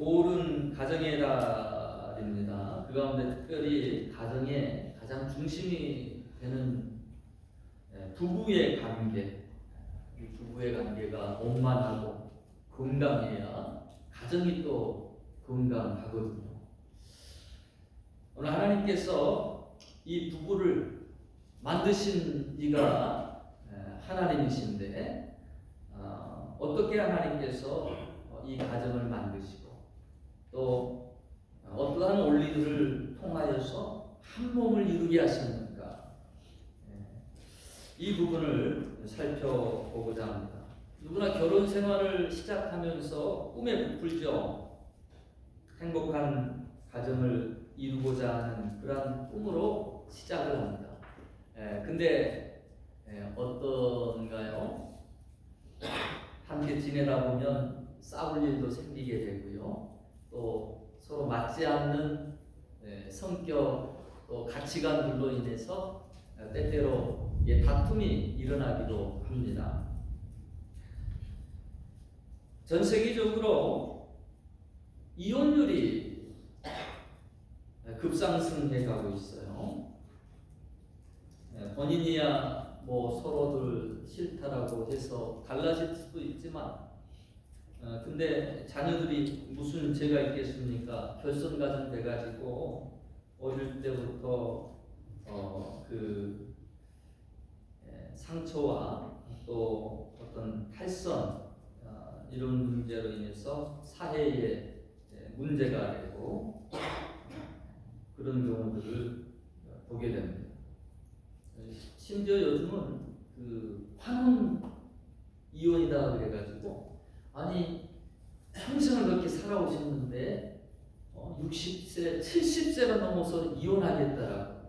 올은 가정의 달입니다. 그 가운데 특별히 가정의 가장 중심이 되는 부부의 관계, 이 부부의 관계가 원만하고 건강해야 가정이 또 건강하거든요. 오늘 하나님께서 이 부부를 만드신 이가 하나님이신데 어떻게 하나님께서 이 가정을 만드시고 또 어떠한 원리들을 통하여서 한 몸을 이루게 하셨는가, 이 부분을 살펴보고자 합니다. 누구나 결혼 생활을 시작하면서 꿈에 부풀죠. 행복한 가정을 이루고자 하는 그러한 꿈으로 시작을 합니다. 근데 어떤가요? 함께 지내다 보면 싸울 일도 생기게 되고요. 또 서로 맞지 않는 성격 또 가치관들로 인해서 때때로 다툼이 일어나기도 합니다. 전 세계적으로 이혼율이 급상승해 가고 있어요. 본인이야 뭐 서로들 싫다라고 해서 달라질 수도 있지만 근데 자녀들이 무슨 죄가 있겠습니까? 결손가정 돼가지고 어릴 때부터 그 상처와 또 어떤 탈선 이런 문제로 인해서 사회에 문제가 되고 그런 경우들을 보게 됩니다. 심지어 요즘은 그 환혼 이혼이다 그래가지고 아니 평생을 그렇게 살아오셨는데 60세, 70세가 넘어서 이혼하겠다라고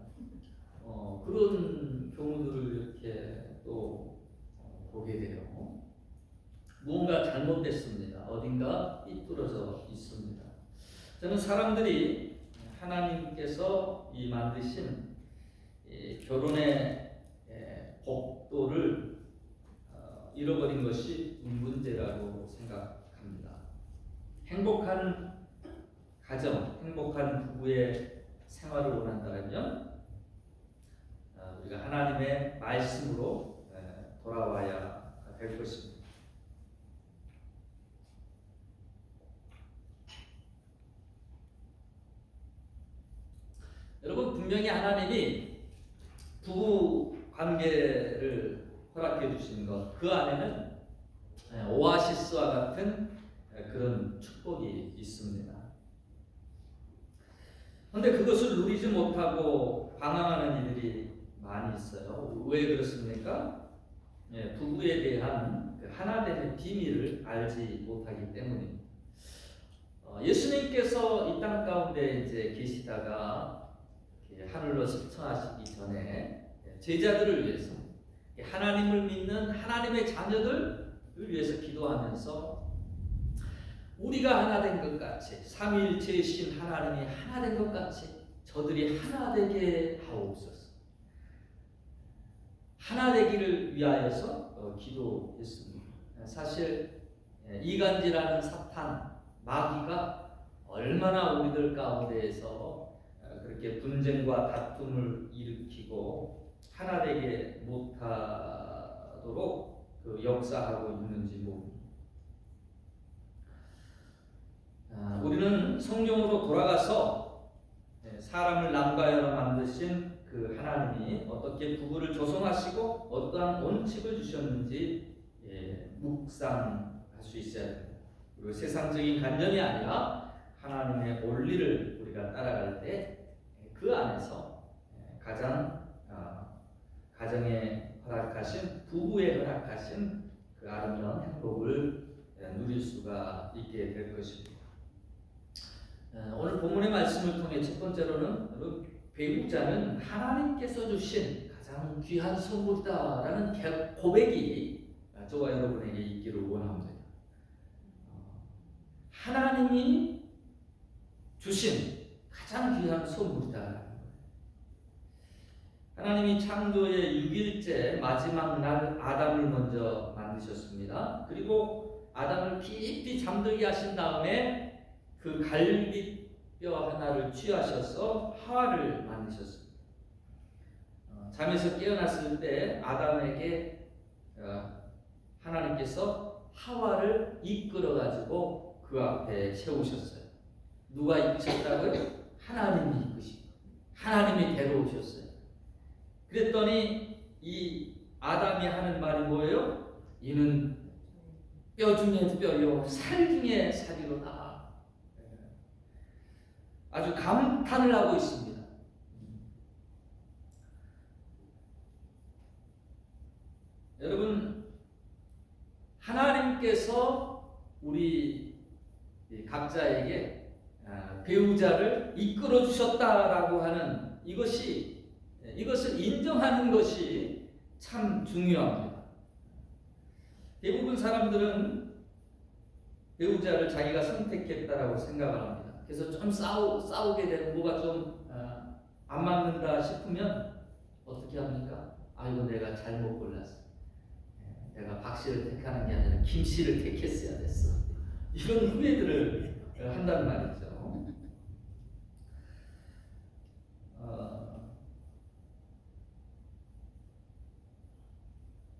그런 경우들을 이렇게 또 보게 돼요. 무언가 잘못됐습니다. 어딘가 삐뚤어져 있습니다. 저는 사람들이 하나님께서 이 만드신 결혼의 복도를 잃어버린 것이 문제라고 생각합니다. 행복한 가정, 행복한 부부의 생활을 원한다면 우리가 하나님의 말씀으로 돌아와야 될 것입니다. 여러분, 분명히 하나님이 부부 관계를 허락해 주신 것, 그 안에는 오아시스와 같은 그런 축복이 있습니다. 그런데 그것을 누리지 못하고 방황하는 이들이 많이 있어요. 왜 그렇습니까? 부부에 대한 하나됨의 비밀을 알지 못하기 때문입니다. 예수님께서 이 땅 가운데 이제 계시다가 하늘로 승천하시기 전에 제자들을 위해서 하나님을 믿는 하나님의 자녀들을 위해서 기도하면서 우리가 하나 된 것 같이 삼위일체이신 하나님이 하나 된 것 같이 저들이 하나 되게 하옵소서. 하나 되기를 위하여서 기도했습니다. 사실 이간질하는 사탄, 마귀가 얼마나 우리들 가운데에서 그렇게 분쟁과 다툼을 일으키고 하나 되게 못하도록 그 역사하고 있는지 모릅니다. 우리는 성경으로 돌아가서 사람을 남과 여로 만드신 그 하나님이 어떻게 부부를 조성하시고 어떠한 원칙을 주셨는지 묵상할 수 있어야 됩니다. 그리고 세상적인 관념이 아니라 하나님의 원리를 우리가 따라갈 때 그 안에서 가장 가정에 허락하신 부부에 허락하신 그 아름다운 행복을 누릴 수가 있게 될 것입니다. 오늘 본문의 말씀을 통해 첫 번째로는 배우자는 하나님께서 주신 가장 귀한 선물이다라는 고백이 저와 여러분에게 있기를 원합니다. 하나님이 주신 가장 귀한 선물이다. 하나님이 창조의 6일째 마지막 날 아담을 먼저 만드셨습니다. 그리고 아담을 깊이 잠들게 하신 다음에 그 갈비뼈 하나를 취하셔서 하와를 만드셨습니다. 잠에서 깨어났을 때 아담에게 하나님께서 하와를 이끌어 가지고 그 앞에 세우셨어요. 누가 이끄셨다고요? 하나님이 이끄시고 하나님이 데려오셨어요. 그랬더니 이 아담이 하는 말이 뭐예요? 이는 뼈 중에 뼈요 살 중에 살이로다. 아주 감탄을 하고 있습니다. 여러분, 하나님께서 우리 각자에게 배우자를 이끌어 주셨다라고 하는 이것을 인정하는 것이 참 중요합니다. 대부분 사람들은 배우자를 자기가 선택했다라고 생각을 합니다. 그래서 좀 싸우게 되고 뭐가 좀 안 맞는다 싶으면 어떻게 합니까? 아이고 내가 잘못 골랐어. 내가 박 씨를 택하는 게 아니라 김 씨를 택했어야 됐어. 이런 후회들을 한단 말이죠.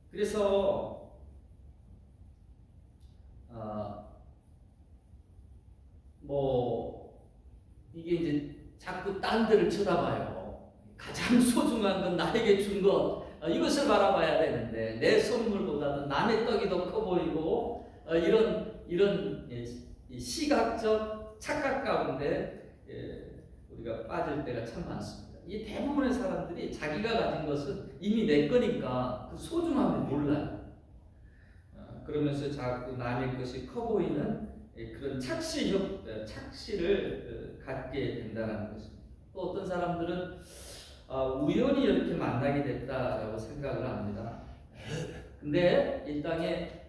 그래서 이게 이제 자꾸 딴 데를 쳐다봐요. 가장 소중한 건 나에게 준 것, 이것을 바라봐야 되는데 내 선물보다도 남의 떡이 더 커 보이고 이런 시각적 착각 가운데 우리가 빠질 때가 참 많습니다. 이 대부분의 사람들이 자기가 가진 것은 이미 내 거니까 그 소중함을 몰라요. 그러면서 자꾸 남의 것이 커 보이는 그런 착시를 갖게 된다는 것입니다. 또 어떤 사람들은 우연히 이렇게 만나게 됐다라고 생각을 합니다. 근데 이 땅에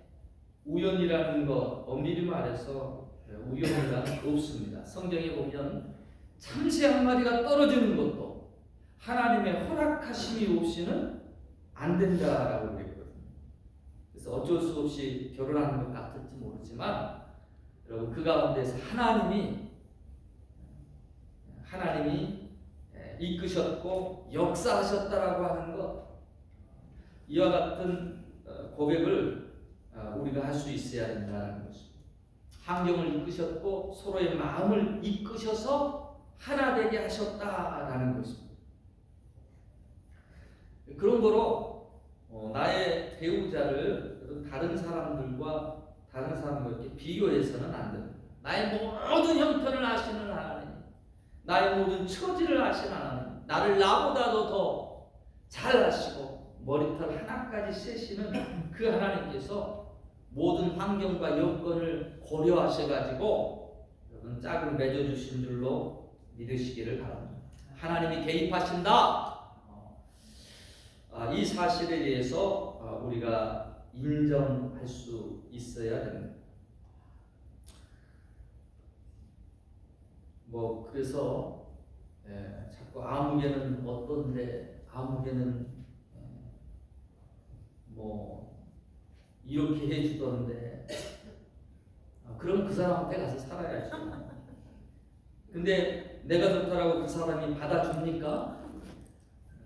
우연이라는 것, 엄밀히 말해서 우연이라는 게 없습니다. 성경에 보면 참새 한 마리가 떨어지는 것도 하나님의 허락하심이 없이는 안 된다라고 그랬거든요. 그래서 어쩔 수 없이 결혼하는 것 같을지 모르지만 여러분 그 가운데서 하나님이 이끄셨고 역사하셨다라고 하는 것, 이와 같은 고백을 우리가 할 수 있어야 된다는 것입니다. 환경을 이끄셨고 서로의 마음을 이끄셔서 하나 되게 하셨다라는 것입니다. 그런 거로 나의 배우자를 다른 사람들과 이렇게 비교해서는 안 됩니다. 나의 모든 형편을 아시는 하나님, 나의 모든 처지를 아시는 하나님, 나를 나보다도 더 잘 아시고 머리털 하나까지 세시는 그 하나님께서 모든 환경과 여건을 고려하셔가지고 여러분 짝을 맺어주신 줄로 믿으시기를 바랍니다. 하나님이 개입하신다. 이 사실에 대해서 우리가 인정할 수 있어야 됩니다. 그래서 자꾸 아무개는 어떤데, 아무개는 이렇게 해주던데, 그럼 그 사람한테 가서 살아야죠. 근데 내가 좋다라고 그 사람이 받아줍니까?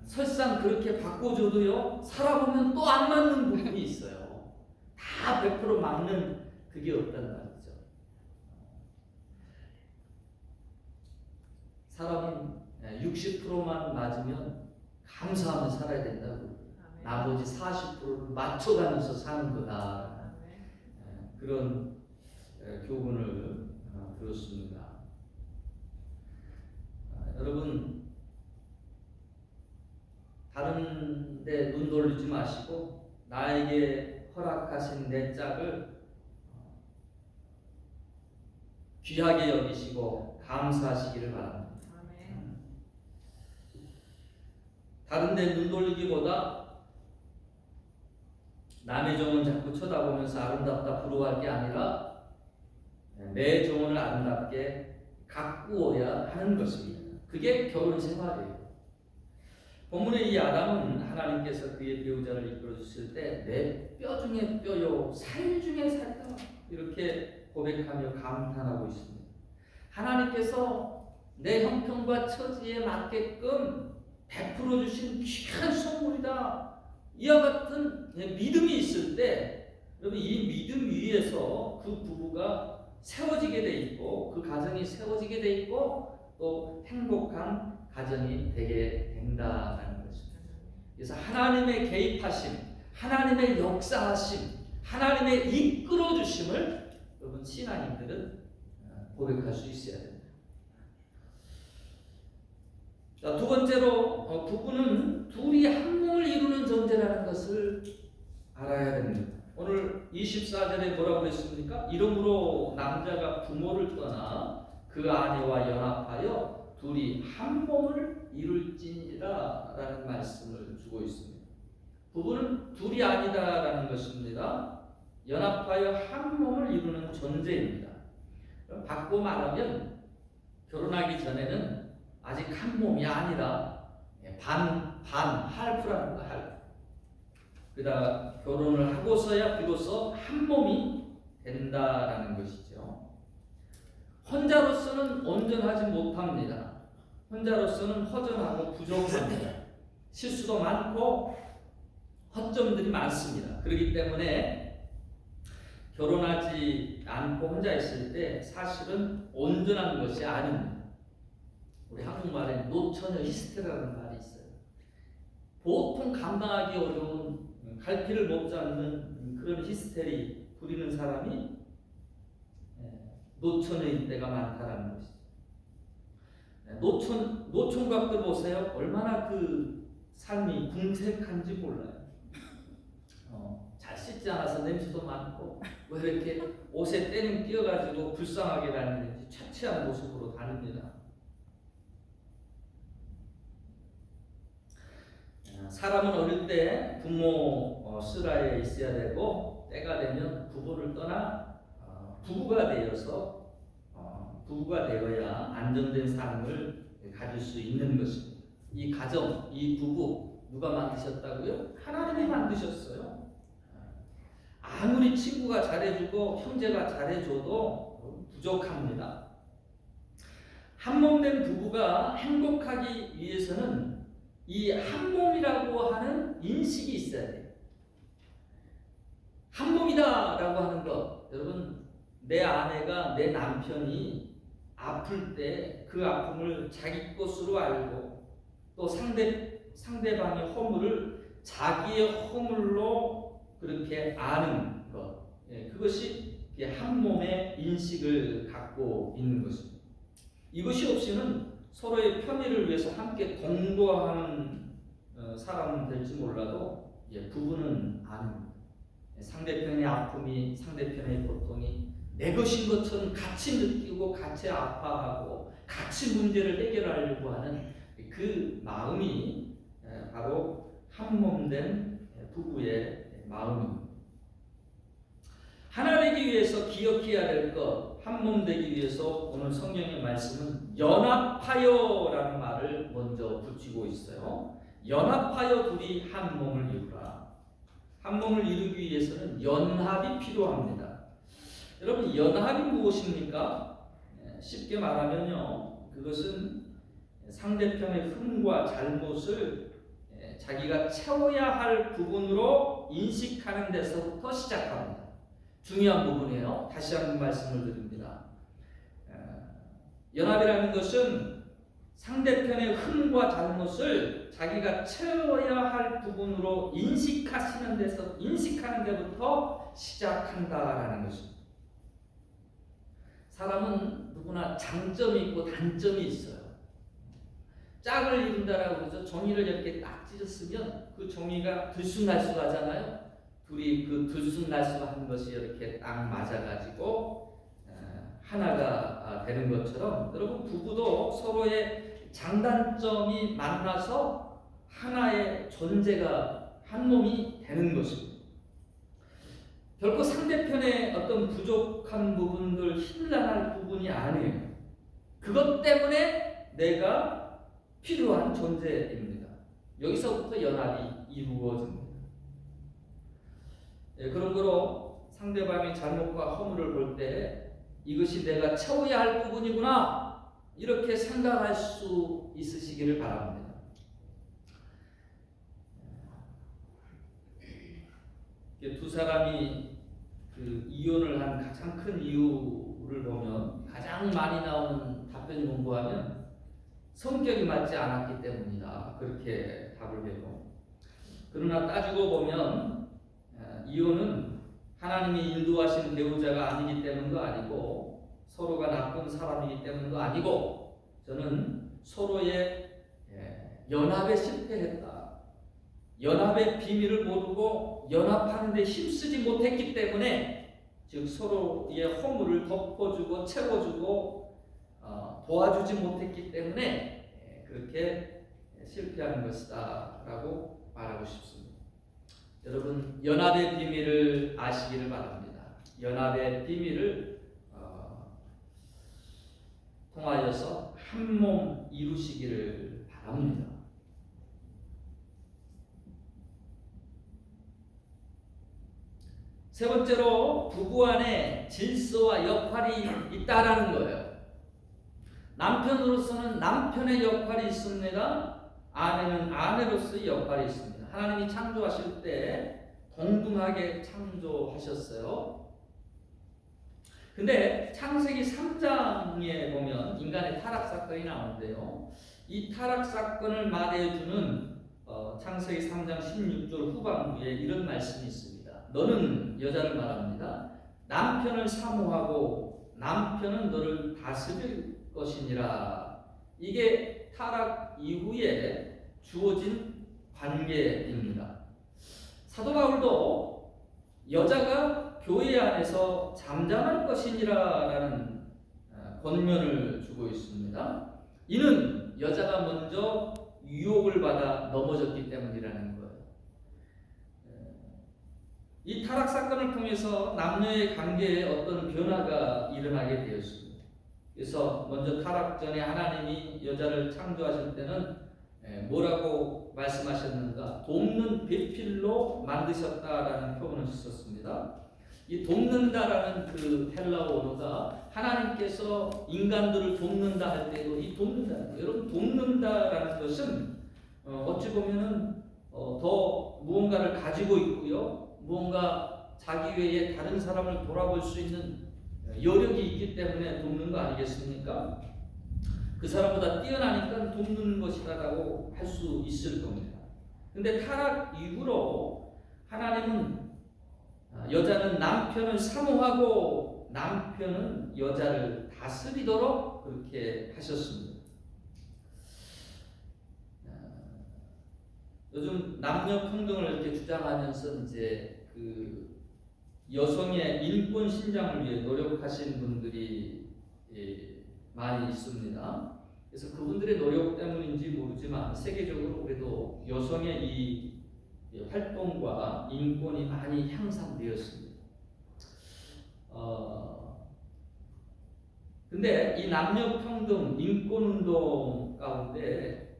설상 그렇게 바꿔줘도요, 살아보면 또 안 맞는 부분이 있어요. 다 100% 맞는 그게 없단 말이죠. 사람이 60%만 맞으면 감사하며 살아야 된다고. 나머지 40%를 맞춰가면서 사는 거다. 그런 교훈을 들었습니다. 여러분, 다른 데 눈 돌리지 마시고 나에게 허락하신 내 짝을 귀하게 여기시고 감사하시기를 바랍니다. 다른 데 눈 돌리기보다 남의 정은 자꾸 쳐다보면서 아름답다 부러워할 게 아니라 내 정원을 아름답게 가꾸어야 하는 것입니다. 그게 결혼 생활이에요. 본문의 이 아담은 하나님께서 그의 배우자를 이끌어 주실 때 내 뼈 중에 뼈요 살 중에 살이다 이렇게 고백하며 감탄하고 있습니다. 하나님께서 내 형편과 처지에 맞게끔 베풀어 주신 귀한 선물이다. 이와 같은 믿음이 있을 때 여러분 이 믿음 위에서 그 부부가 세워지게 돼 있고 그 가정이 세워지게 돼 있고 또 행복한 가정이 되게 된다는 것입니다. 그래서 하나님의 개입하심, 하나님의 역사하심, 하나님의 이끌어 주심을 여러분 신앙인들은 고백할 수 있어야 됩니다. 자, 두 번째로 부부는 둘이 한 몸을 이루는 존재라는 것을 알아야 됩니다. 오늘 24절에 뭐라고 그랬습니까? 이러므로 남자가 부모를 떠나 그 아내와 연합하여 둘이 한 몸을 이룰지니라 라는 말씀을 주고 있습니다. 부부는 둘이 아니다라는 것입니다. 연합하여 한 몸을 이루는 존재입니다. 바꿔 말하면 결혼하기 전에는 아직 한 몸이 아니라 할프라는 거야. 할프. 그러다 결혼을 하고서야 비로소 한 몸이 된다라는 것이죠. 혼자로서는 온전하지 못합니다. 혼자로서는 허전하고 부족합니다. 실수도 많고 허점들이 많습니다. 그렇기 때문에 결혼하지 않고 혼자 있을 때 사실은 온전한 것이 아닙니다. 우리 한국말에 노처녀 히스테라는 말이 있어요. 보통 감당하기 어려운 갈피를 못 잡는 그런 히스테리 부리는 사람이 노처녀일 때가 많다는 것이죠. 노총각들 보세요. 얼마나 그 삶이 궁색한지 몰라요. 잘 씻지 않아서 냄새도 많고 왜 이렇게 옷에 때는 끼어가지고 불쌍하게 다니는지 차치한 모습으로 다닙니다. 사람은 어릴 때 부모 슬하에 있어야 되고 때가 되면 부부를 떠나 부부가 되어야 안정된 삶을 가질 수 있는 것입니다. 이 가정, 이 부부 누가 만드셨다고요? 하나님이 만드셨어요. 아무리 친구가 잘해주고 형제가 잘해줘도 부족합니다. 한 몸 된 부부가 행복하기 위해서는 이 한 몸이라고 하는 인식이 있어야 돼요. 한 몸이다라고 하는 것, 여러분 내 아내가 내 남편이 아플 때 그 아픔을 자기 것으로 알고 또 상대방의 허물을 자기의 허물로 그렇게 아는 것, 그것이 한 몸의 인식을 갖고 있는 것입니다. 이것이 없이는 서로의 편의를 위해서 함께 동거하는 사람은 될지 몰라도 부부는 아닙니다. 상대편의 아픔이, 상대편의 고통이 내 것인 것처럼 같이 느끼고 같이 아파하고 같이 문제를 해결하려고 하는 그 마음이 바로 한 몸 된 부부의 마음입니다. 하나 되기 위해서 기억해야 될 것, 한 몸 되기 위해서 오늘 성경의 말씀은 연합하여라는 말을 먼저 붙이고 있어요. 연합하여 둘이 한 몸을 이루라. 한 몸을 이루기 위해서는 연합이 필요합니다. 여러분 연합이 무엇입니까? 쉽게 말하면요, 그것은 상대편의 흠과 잘못을 자기가 채워야 할 부분으로 인식하는 데서부터 시작합니다. 중요한 부분이에요. 다시 한번 말씀을 드립니다. 연합이라는 것은 상대편의 흠과 잘못을 자기가 채워야 할 부분으로 인식하는 데부터 시작한다라는 것입니다. 사람은 누구나 장점이 있고 단점이 있어요. 짝을 이룬다라고 그러죠. 종이를 이렇게 딱 찢었으면 그 종이가 들쑥날쑥하잖아요. 둘이 그 들쑥날쑥한 것이 이렇게 딱 맞아가지고 하나가 되는 것처럼 여러분 부부도 서로의 장단점이 만나서 하나의 존재가 한 몸이 되는 것입니다. 결코 상대편의 어떤 부족한 부분들, 힘나할 부분이 아니에요. 그것 때문에 내가 필요한 존재입니다. 여기서부터 연합이 이루어집니다. 그런 거로 상대방의 잘못과 허물을 볼 때 이것이 내가 채워야 할 부분이구나 이렇게 생각할 수 있으시기를 바랍니다. 두 사람이 그 이혼을 한 가장 큰 이유를 보면 가장 많이 나오는 답변이 뭐하면 성격이 맞지 않았기 때문이다 그렇게 답을 해요. 그러나 따지고 보면 이혼은 하나님이 인도하신 배우자가 아니기 때문도 아니고 서로가 나쁜 사람이기 때문도 아니고 저는 서로의 연합에 실패했다. 연합의 비밀을 모르고 연합하는 데 힘쓰지 못했기 때문에 즉 서로의 허물을 덮어주고 채워주고 도와주지 못했기 때문에 그렇게 실패하는 것이다 라고 말하고 싶습니다. 여러분 연합의 비밀을 아시기를 바랍니다. 연합의 비밀을 통하여서 한 몸 이루시기를 바랍니다. 세 번째로 부부 안에 질서와 역할이 있다라는 거예요. 남편으로서는 남편의 역할이 있습니다. 아내는 아내로서의 역할이 있습니다. 하나님이 창조하실 때 동등하게 창조하셨어요. 근데 창세기 3장에 보면 인간의 타락 사건이 나오는데요. 이 타락 사건을 말해주는 창세기 3장 16절 후반부에 이런 말씀이 있습니다. 너는 여자를 말합니다. 남편을 사모하고 남편은 너를 다스릴 것이니라. 이게 타락 이후에 주어진 관계입니다. 사도 바울도 여자가 교회 안에서 잠잠할 것이니라라는 권면을 주고 있습니다. 이는 여자가 먼저 유혹을 받아 넘어졌기 때문이라는 거예요. 이 타락 사건을 통해서 남녀의 관계에 어떤 변화가 일어나게 되었습니다. 그래서 먼저 타락 전에 하나님이 여자를 창조하실 때는 뭐라고 말씀하셨는가? 돕는 배필로 만드셨다라는 표현을 썼습니다. 이 돕는다라는 그 헬라어 언어가 하나님께서 인간들을 돕는다 할 때도 이 돕는다. 여러분 돕는다라는 것은 어찌 보면은 더 무언가를 가지고 있고요. 무언가 자기 외에 다른 사람을 돌아볼 수 있는 여력이 있기 때문에 돕는 거 아니겠습니까? 그 사람보다 뛰어나니까 돕는 것이라고 할 수 있을 겁니다. 근데 타락 이후로 하나님은 여자는 남편을 사모하고 남편은 여자를 다스리도록 그렇게 하셨습니다. 요즘 남녀 평등을 이렇게 주장하면서 이제 그 여성의 인권 신장을 위해 노력하신 분들이 많이 있습니다. 그래서 그분들의 노력 때문인지 모르지만 세계적으로 그래도 여성의 이 활동과 인권이 많이 향상되었습니다. 근데 이 남녀 평등 인권 운동 가운데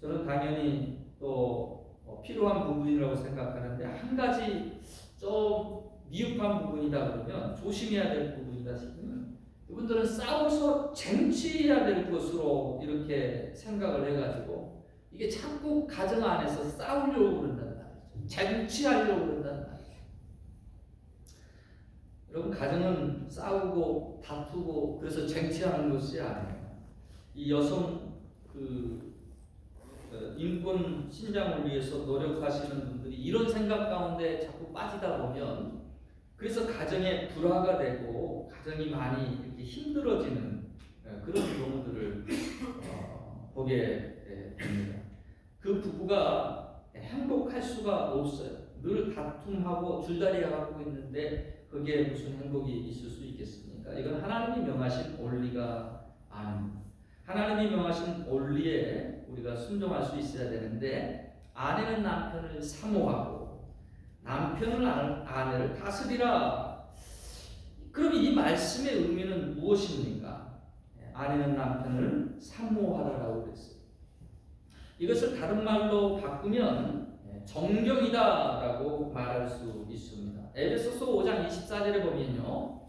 저는 당연히 또 필요한 부분이라고 생각하는데 한 가지 좀 미흡한 부분이다 그러면 조심해야 될 부분이다 싶으면 이분들은 싸워서 쟁취해야 될 것으로 이렇게 생각을 해가지고 이게 자꾸 가정 안에서 싸우려고 그런단 말이죠. 쟁취하려고 그런단 말이죠. 여러분 가정은 싸우고 다투고 그래서 쟁취하는 것이 아니에요. 이 여성 인권 신장을 위해서 노력하시는 분들이 이런 생각 가운데 자꾸 빠지다 보면 그래서 가정에 불화가 되고 가정이 많이 이렇게 힘들어지는 그런 경우들을 보게 됩니다. 그 부부가 행복할 수가 없어요. 늘 다툼하고 줄다리하고 있는데 거기에 무슨 행복이 있을 수 있겠습니까? 이건 하나님이 명하신 원리가 아닙니다. 하나님이 명하신 원리에 우리가 순종할 수 있어야 되는데 아내는 남편을 사모하고 남편은 아내를 다스리라. 그럼 이 말씀의 의미는 무엇입니까? 아내는 남편을 사모하라라고 그랬어요. 이것을 다른 말로 바꾸면 정경이다라고 말할 수 있습니다. 에베소서 5장 24절에 보면요.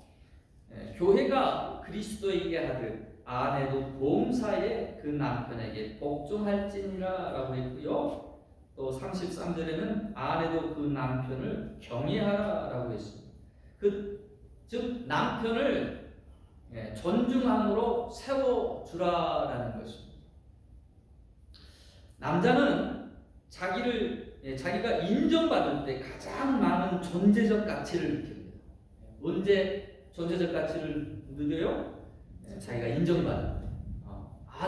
교회가 그리스도에게 하듯 아내도 봉사에 그 남편에게 복종할지니라라고 했고요. 또 33절에는 아내도 그 남편을 경외하라라고 했습니다. 즉 남편을 존중함으로 세워주라라는 것입니다. 남자는 자기가 인정받을 때 가장 많은 존재적 가치를 느낍니다. 언제 존재적 가치를 느껴요? 자기가 인정받을 때.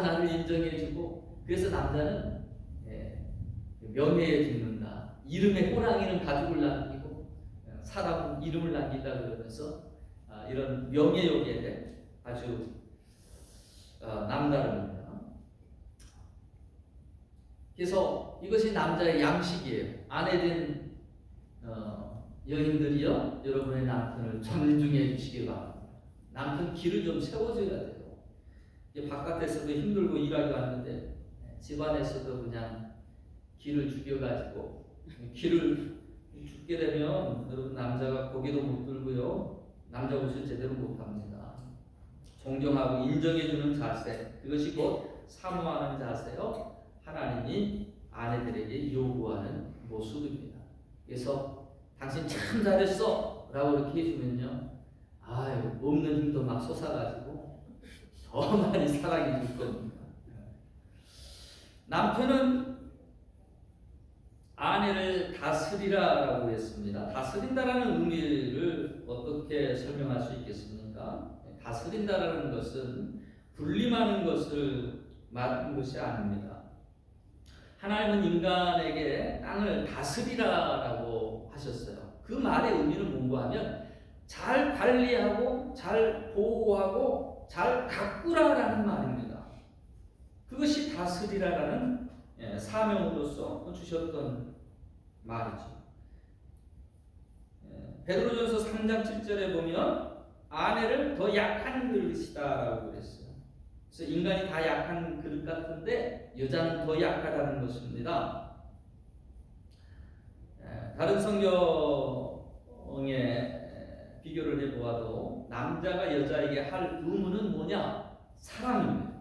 나를 인정해주고, 그래서 남자는 명예에 죽는다. 이름의 호랑이는 가죽을 남기고 사람은 이름을 남긴다 그러면서 이런 명예욕에 아주 남다릅니다. 그래서 이것이 남자의 양식이에요. 아내된 여인들이요, 여러분의 남편을 존중해 주시기 바랍니다. 남편 길을 좀 세워줘야 돼요. 바깥에서도 힘들고 일하기 왔는데 집안에서도 그냥 길을 죽여가지고, 길을 죽게 되면 여러분 남자가 고개도 못 들고요, 남자 옷을 제대로 못합니다. 존경하고 인정해주는 자세, 그것이 곧 사모하는 자세요, 하나님이 아내들에게 요구하는 모습입니다. 그래서 당신 참 잘했어 라고 이렇게 해주면요, 없는 힘도 막 솟아가지고 더 많이 사랑해 줄 겁니다. 남편은 아내를 다스리라라고 했습니다. 다스린다라는 의미를 어떻게 설명할 수 있겠습니까? 다스린다라는 것은 군림하는 것을 말하는 것이 아닙니다. 하나님은 인간에게 땅을 다스리라라고 하셨어요. 그 말의 의미는 뭔가 하면 잘 관리하고 잘 보호하고 잘 가꾸라라는 말입니다. 그것이 다스리라라는 사명으로서 주셨던 말이죠. 베드로전서 3장 7절에 보면 아내를 더 약한 그릇이다라고 그랬어요. 그래서 인간이 다 약한 그릇 같은데 여자는 더 약하다는 것입니다. 다른 성경에 비교를 해보아도 남자가 여자에게 할 의무는 뭐냐? 사랑입니다.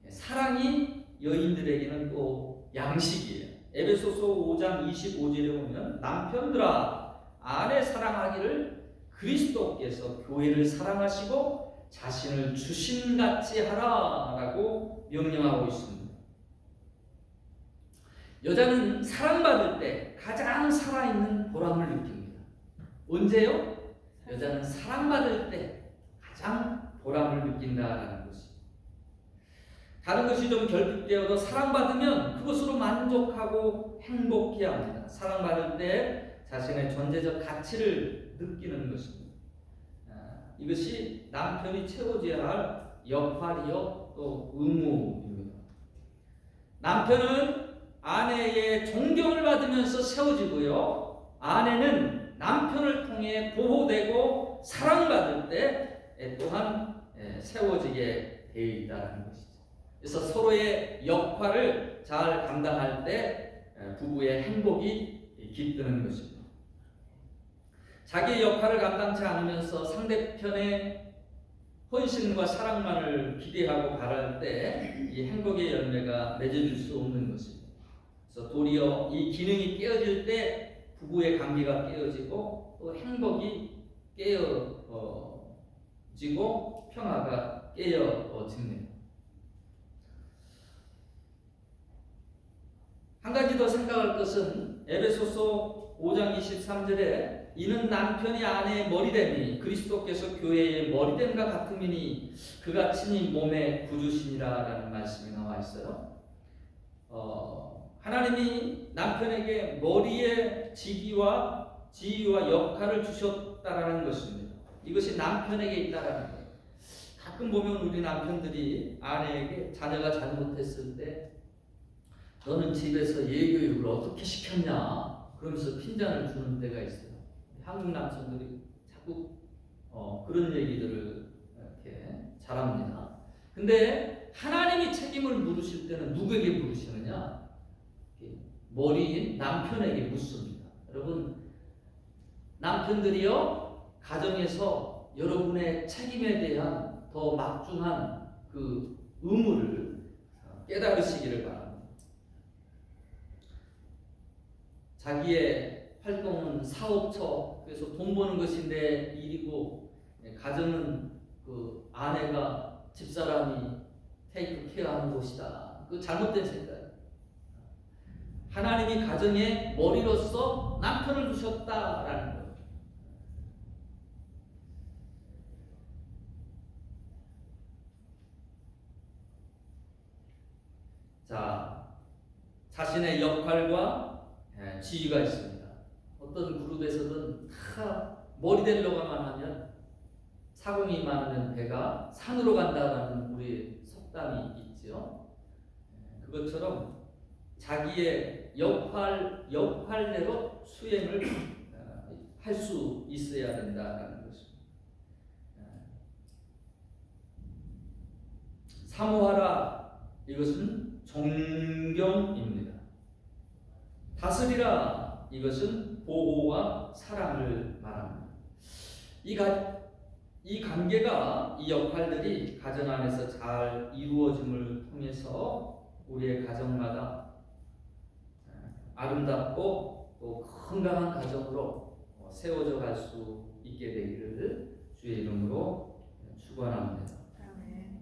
사랑이 여인들에게는 또 양식이에요. 에베소서 5장 25절에 보면 남편들아 아내 사랑하기를 그리스도께서 교회를 사랑하시고 자신을 주신같이 하라라고 명령하고 있습니다. 여자는 사랑받을 때 가장 살아있는 보람을 느낍니다. 언제요? 여자는 사랑받을 때 가장 보람을 느낀다라는 것이. 다른 것이 좀 결핍되어도 사랑받으면 그것으로 만족하고 행복해합니다. 사랑받을 때 자신의 존재적 가치를 느끼는 것입니다. 이것이 남편이 채워줘야 할 역할이요 또 의무입니다. 남편은 아내의 존경을 받으면서 세워지고요, 아내는 남편을 통해 보호되고 사랑받을 때 또한 세워지게 되어 있다는 것이죠. 그래서 서로의 역할을 잘 감당할 때 부부의 행복이 깃드는 것입니다. 자기의 역할을 감당치 않으면서 상대편의 헌신과 사랑만을 기대하고 바랄 때 이 행복의 열매가 맺어질 수 없는 것입니다. 그래서 도리어 이 기능이 깨어질 때 부부의 관계가 깨어지고 또 행복이 깨어지고 평화가 깨어집니다. 한 가지 더 생각할 것은 에베소서 5장 23절에 이는 남편이 아내의 머리됨이 그리스도께서 교회의 머리됨과 같음이니 그가 친히 몸의 구주시니라라는 말씀이 나와 있어요. 하나님이 남편에게 머리의 지위와 역할을 주셨다라는 것입니다. 이것이 남편에게 있다라는 거예요. 가끔 보면 우리 남편들이 아내에게 자녀가 잘못했을 때 너는 집에서 예교육을 어떻게 시켰냐 그러면서 핀잔을 주는 때가 있어요. 한국 남성들이 자꾸 그런 얘기들을 이렇게 잘합니다. 근데 하나님이 책임을 물으실 때는 누구에게 물으시느냐? 머리인 남편에게 묻습니다. 여러분, 남편들이요 가정에서 여러분의 책임에 대한 더 막중한 그 의무를 깨달으시기를 바랍니다. 자기의 활동은 사업처, 그래서 돈 버는 것이 내 일이고, 가정은 그 아내가 집사람이 테이크 케어하는 곳이다. 그 잘못된 생각. 하나님이 가정의 머리로서 남편을 두셨다라는 것. 자, 자신의 역할과 지위가 있습니다. 어떤 그룹에서는 다 머리 되려고만 하면 사공이 많으면 배가 산으로 간다라는 우리 속담이 있죠. 그것처럼 자기의 역할대로 수행을 할 수 있어야 된다는 것입니다. 사모하라, 이것은 존경입니다. 다스리라, 이것은 보호와 사랑을 말합니다. 이 관계가, 이 역할들이 가정 안에서 잘 이루어짐을 통해서 우리의 가정마다 아름답고 또 건강한 가정으로 세워져 갈 수 있게 되기를 주의 이름으로 축원합니다.